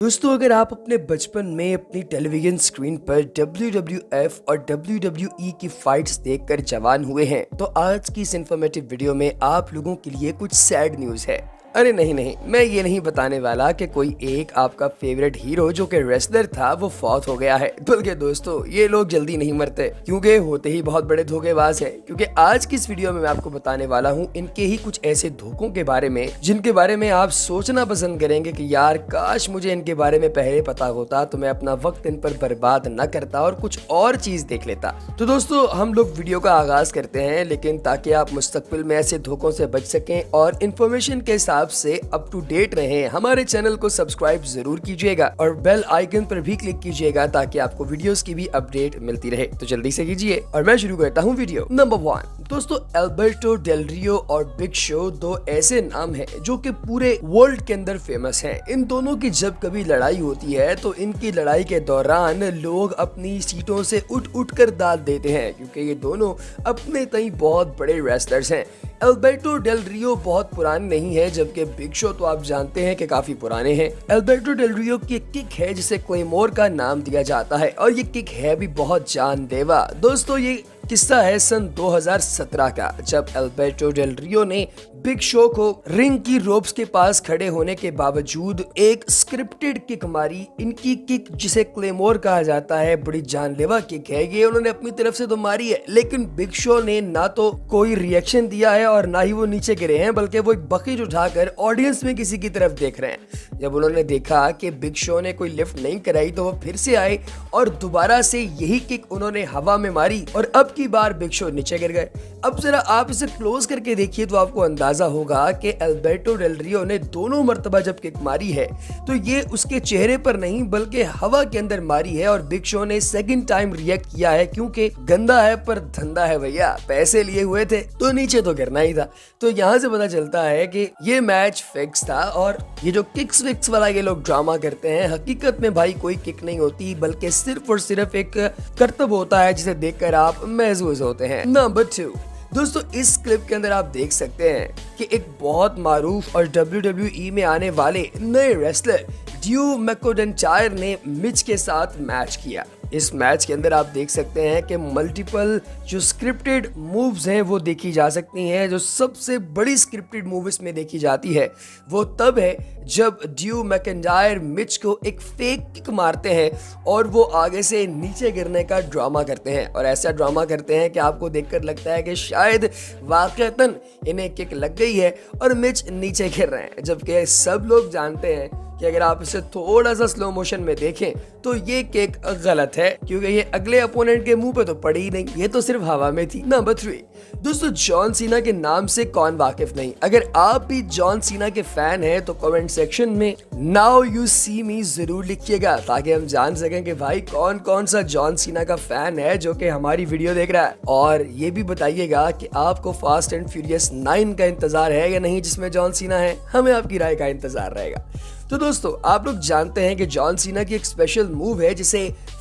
दोस्तों, अगर आप अपने बचपन में अपनी टेलीविजन स्क्रीन पर WWF और WWE की फाइट्स देखकर जवान हुए हैं, तो आज की इस इंफॉर्मेटिव वीडियो में आप लोगों के लिए कुछ सैड न्यूज़ है। अरे नहीं, मैं ये नहीं बताने वाला कि कोई एक आपका फेवरेट हीरो जो कि रेसलर था वो फौत हो गया है। बल्कि दोस्तों, ये लोग जल्दी नहीं मरते, क्योंकि होते ही बहुत बड़े धोखेबाज हैं। क्योंकि आज की इस वीडियो में मैं आपको बताने वाला हूँ इनके ही कुछ ऐसे धोखों के बारे में जिनके बारे में आप सोचना पसंद करेंगे कि यार काश मुझे इनके बारे में पहले पता होता तो मैं अपना वक्त इन पर बर्बाद न करता और कुछ और चीज देख लेता। तो दोस्तों, हम लोग वीडियो का आगाज करते हैं, लेकिन ताकि आप मुस्तकबिल में ऐसे धोखों से बच सकें और इन्फॉर्मेशन के हिसाब से अप टू डेट रहें, हमारे चैनल को सब्सक्राइब जरूर कीजिएगा और बेल आइकन पर भी क्लिक कीजिएगा ताकि आपको वीडियोस की भी अपडेट मिलती रहे। तो जल्दी से कीजिए और मैं शुरू करता हूँ वीडियो। नंबर 1 दोस्तों, अल्बर्टो डेल रियो और बिग शो दो ऐसे नाम हैं जो कि पूरे वर्ल्ड के अंदर फेमस हैं। इन दोनों की जब कभी लड़ाई होती है तो इनकी लड़ाई के दौरान लोग अपनी सीटों से उठ कर दाद देते हैं, क्योंकि ये दोनों अपने तई बहुत बड़े रेसलर्स हैं। अल्बर्टो डेल रियो बहुत पुराने नहीं है, जबकि बिग शो तो आप जानते हैं कि काफी पुराने हैं। अल्बर्टो डेल रियो की एक किक है जिसे क्लेमोर का नाम दिया जाता है और ये किक है भी बहुत जानलेवा। दोस्तों, ये किस्सा है सन 2017 का, जब अल्बर्टो डेल रियो ने बिग शो को रिंग की रोप्स के पास खड़े होने के बावजूद एक स्क्रिप्टेड किक मारी। इनकी किक, जिसे क्लेमोर कहा जाता है, बड़ी जानलेवा किक है। ये उन्होंने अपनी तरफ से तो मारी है, लेकिन बिग शो ने ना तो कोई रिएक्शन दिया है और ना ही वो नीचे गिरे हैं, बल्कि वो एक बकेट उठाकर ऑडियंस में किसी की तरफ देख रहे हैं। जब उन्होंने देखा कि बिग शो ने कोई लिफ्ट नहीं कराई तो वो फिर से आए और दोबारा से यही किक उन्होंने हवा में मारी और अब की बार बिग शो नीचे गिर गए। अब जरा आप इसे क्लोज करके देखिए तो आपको अंदाजा होगा कि अल्बर्टो डेल रियो ने दोनों मर्तबा जब किक मारी है तो ये उसके चेहरे पर नहीं बल्कि हवा के अंदर मारी है। और बिग शो ने सेकंड टाइम रिएक्ट किया है, क्योंकि गंदा है पर धंधा है भैया, पैसे लिए हुए थे तो नीचे तो गिरना ही था। तो यहाँ से पता चलता है कि ये मैच फिक्स था और ये जो किक्स विक्स वाला ये लोग ड्रामा करते हैं, हकीकत में भाई कोई किक नहीं होती, बल्कि सिर्फ और सिर्फ एक करतब होता है जिसे देखकर आप महसूस होते हैं। नंबर 2 दोस्तों, इस क्लिप के अंदर आप देख सकते हैं कि एक बहुत मारूफ और WWE में आने वाले नए रेसलर ड्रू मैकइंटायर ने मिच के साथ मैच किया। इस मैच के अंदर आप देख सकते हैं कि मल्टीपल जो स्क्रिप्टेड मूव्स हैं वो देखी जा सकती हैं। जो सबसे बड़ी स्क्रिप्टेड मूव इसमें देखी जाती है वो तब है जब ड्रू मैकइंटायर मिच को एक फेक किक मारते हैं और वो आगे से नीचे गिरने का ड्रामा करते हैं, और ऐसा ड्रामा करते हैं कि आपको देखकर लगता है कि शायद वाकईतन इन्हें किक लग गई है और मिच नीचे गिर रहे हैं। जबकि सब लोग जानते हैं कि अगर आप इसे थोड़ा सा स्लो मोशन में देखें तो ये किक गलत है, क्योंकि ये अगले अपोनेंट के मुंह पे तो पड़ी ही नहीं, ये तो सिर्फ हवा में थी। नंबर 3 दोस्तों, जॉन सीना के नाम से कौन वाकिफ नहीं। अगर आप भी जॉन सीना के फैन हैं तो कमेंट सेक्शन में नाउ यू सी मी जरूर लिखिएगा, ताकि हम जान सकें कि भाई कौन कौन सा जॉन सीना का फैन है जो कि हमारी वीडियो देख रहा है। और ये भी बताइएगा कि आपको फास्ट एंड फ्यूरियस 9 का इंतजार है या नहीं, जिसमें जॉन सीना है। हमें आपकी राय का इंतजार रहेगा। तो दोस्तों, आप लोग जानते हैं कि जॉन सीना की एक स्पेशल मूव है जिसे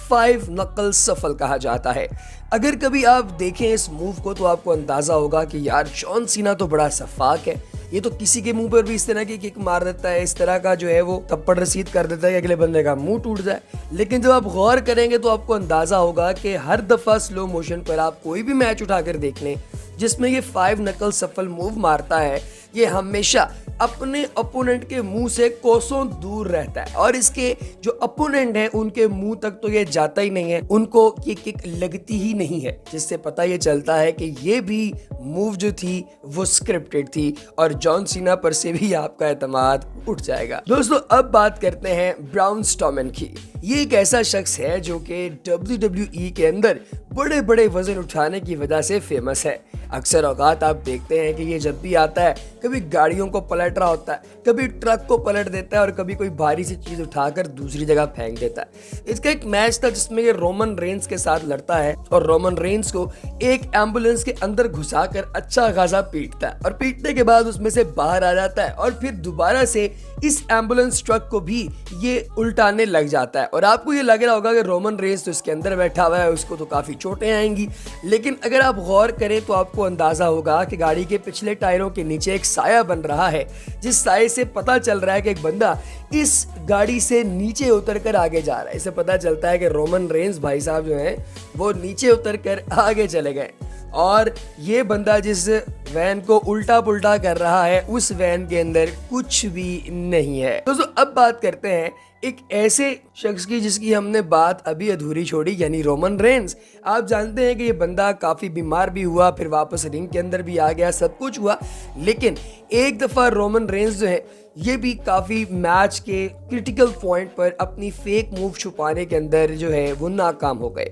5 नकल सफल कहा जाता है। अगर कभी आप देखें इस मूव को तो आपको अंदाजा होगा कि यार जॉन सीना तो बड़ा सफाक है, ये तो किसी के मुंह पर भी इस तरह की किक मार देता है, इस तरह का जो है वो थप्पड़ रसीद कर देता है कि अगले बंदे का मुंह टूट जाए। लेकिन जब आप गौर करेंगे तो आपको अंदाजा होगा कि हर दफा स्लो मोशन पर आप कोई भी मैच उठाकर देख लें जिसमें ये 5 नकल सफल मूव मारता है, ये हमेशा अपने अपोनेंट के मुंह से कोसों दूर रहता है और इसके जो अपोनेंट है उनके मुंह तक तो ये जाता ही नहीं है, उनको ये किक लगती ही नहीं है, जिससे पता ये चलता है कि ये भी मूव जो थी वो स्क्रिप्टेड थी और जॉन सीना पर से भी आपका एतमाद उठ जाएगा। दोस्तों, अब बात करते हैं ब्राउन स्ट्रोमैन की। ये एक ऐसा शख्स है जो कि WWE के अंदर बड़े बड़े वजन उठाने की वजह से फेमस है। अक्सर औकात आप देखते हैं कि ये जब भी आता है कभी गाड़ियों को पलट रहा होता है, कभी ट्रक को पलट देता है और कभी कोई भारी सी चीज उठाकर दूसरी जगह फेंक देता है। इसका एक मैच था जिसमें ये रोमन रेंस के साथ लड़ता है और रोमन रेंस को एक एम्बुलेंस के अंदर घुसाकर अच्छा खासा पीटता है और पीटने के बाद उसमें से बाहर आ जाता है और फिर दोबारा से इस एम्बुलेंस ट्रक को भी ये उल्टाने लग जाता है। और आपको ये लग रहा होगा कि रोमन रेंस तो इसके अंदर बैठा हुआ है, उसको तो काफी चोटें आएंगी। लेकिन अगर आप गौर करें तो आपको अंदाजा होगा कि गाड़ी के पिछले टायरों के नीचे एक साया बन रहा है, जिस साये से पता चल रहा है कि एक बंदा इस गाड़ी से नीचे उतर कर आगे जा रहा है। इससे पता चलता है कि रोमन रेंस भाई साहब जो हैं वो नीचे उतर कर आगे चले गए और ये बंदा जिस वैन को उल्टा पुल्टा कर रहा है उस वैन के अंदर कुछ भी नहीं है। दोस्तों अब बात करते हैं एक ऐसे शख्स की जिसकी हमने बात अभी अधूरी छोड़ी, यानी रोमन रेंस। आप जानते हैं कि ये बंदा काफ़ी बीमार भी हुआ, फिर वापस रिंग के अंदर भी आ गया, सब कुछ हुआ, लेकिन एक दफ़ा रोमन रेंस जो है ये भी काफ़ी मैच के क्रिटिकल पॉइंट पर अपनी फेक मूव छुपाने के अंदर जो है वो नाकाम हो गए।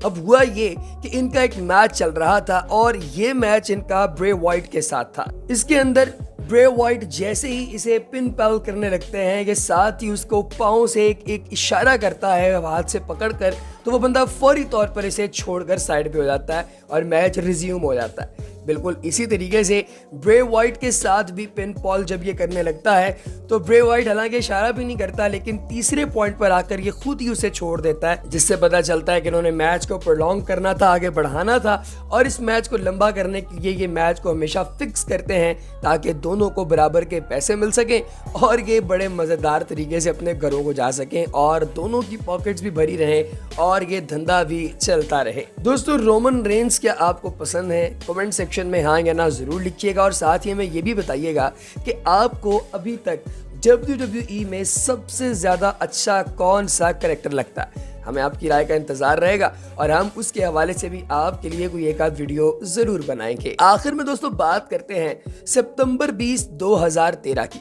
अब हुआ ये कि इनका एक मैच चल रहा था और ये मैच इनका ब्रे वाइट के साथ था। इसके अंदर ब्रे वाइट जैसे ही इसे पिन पैल करने लगते हैं कि साथ ही उसको पाँव से एक इशारा करता है हाथ से पकड़कर, तो वो बंदा फौरी तौर पर इसे छोड़कर साइड पे हो जाता है और मैच रिज्यूम हो जाता है। बिल्कुल इसी तरीके से ब्रे वाइट के साथ भी पिन पॉल जब ये करने लगता है तो ब्रे वाइट हालांकि इशारा भी नहीं करता, लेकिन तीसरे पॉइंट पर आकर ये खुद ही उसे छोड़ देता है, जिससे पता चलता है कि इन्होंने मैच को प्रोलॉन्ग करना था, आगे बढ़ाना था और इस मैच को लंबा करने के लिए ये मैच को हमेशा फिक्स करते हैं ताकि दोनों को बराबर के पैसे मिल सकें और ये बड़े मज़ेदार तरीके से अपने घरों को जा सकें और दोनों की पॉकेट्स भी भरी रहें और ये धंधा भी चलता रहे। दोस्तों रोमन रेंस क्या आपको पसंद है? कमेंट सेक्शन में हाँ या ना जरूर लिखिएगा और साथ ही में ये भी बताइएगा कि आपको अभी तक WWE में सबसे ज्यादा अच्छा कौन सा कैरेक्टर लगता है। हमें आपकी राय का इंतजार रहेगा और हम उसके हवाले से भी आपके लिए कोई एक आध वीडियो जरूर बनाएंगे। आखिर में दोस्तों बात करते हैं सितंबर 20, 2013 की।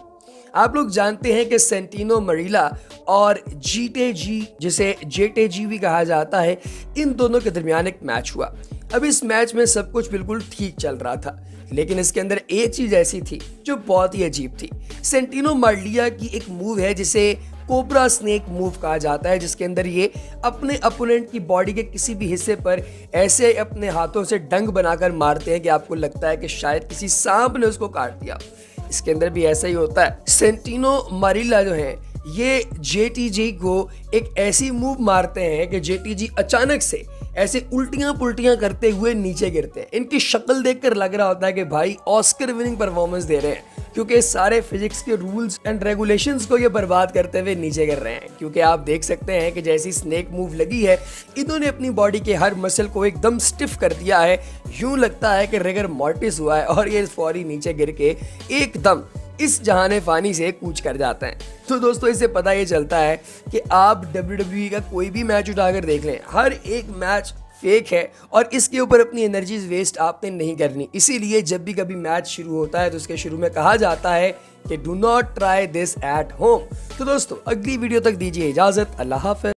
आप लोग जानते हैं कि सेंटिनो मरीला और जीटेजी, जिसे जेटेजी भी कहा जाता है, इन दोनों के दरमियान एक मैच हुआ। अब इस मैच में सब कुछ बिल्कुल ठीक चल रहा था, लेकिन इसके अंदर एक चीज ऐसी थी जो बहुत ही अजीब थी। सेंटिनो मरीला की एक मूव है जिसे कोबरा स्नेक मूव कहा जाता है, जिसके अंदर ये अपने अपोनेंट की बॉडी के किसी भी हिस्से पर ऐसे अपने हाथों से डंक बनाकर मारते हैं कि आपको लगता है कि शायद किसी सांप ने उसको काट दिया। इसके अंदर भी ऐसा ही होता है। सेंटिनो मरीला जो है ये जेटीजी को एक ऐसी मूव मारते हैं कि जेटीजी अचानक से ऐसे उल्टियां पुल्टियां करते हुए नीचे गिरते हैं। इनकी शक्ल देखकर लग रहा होता है कि भाई ऑस्कर विनिंग परफॉर्मेंस दे रहे हैं, क्योंकि सारे फिजिक्स के रूल्स एंड रेगुलेशंस को ये बर्बाद करते हुए नीचे गिर रहे हैं। क्योंकि आप देख सकते हैं कि जैसी स्नेक मूव लगी है, इन्होंने अपनी बॉडी के हर मसल को एकदम स्टिफ कर दिया है। यूं लगता है कि रिगर मॉर्टिस हुआ है और ये फौरी नीचे गिर के एकदम इस जहाने फानी से कूच कर जाते हैं। तो दोस्तों इससे पता ये चलता है कि आप WWE का कोई भी मैच उठाकर देख लें, हर एक मैच फेक है और इसके ऊपर अपनी एनर्जीज वेस्ट आपने नहीं करनी। इसीलिए जब भी कभी मैच शुरू होता है तो उसके शुरू में कहा जाता है कि do not try this at home. तो दोस्तों अगली वीडियो तक दीजिए इजाजत। अल्लाह हाफ़िज़।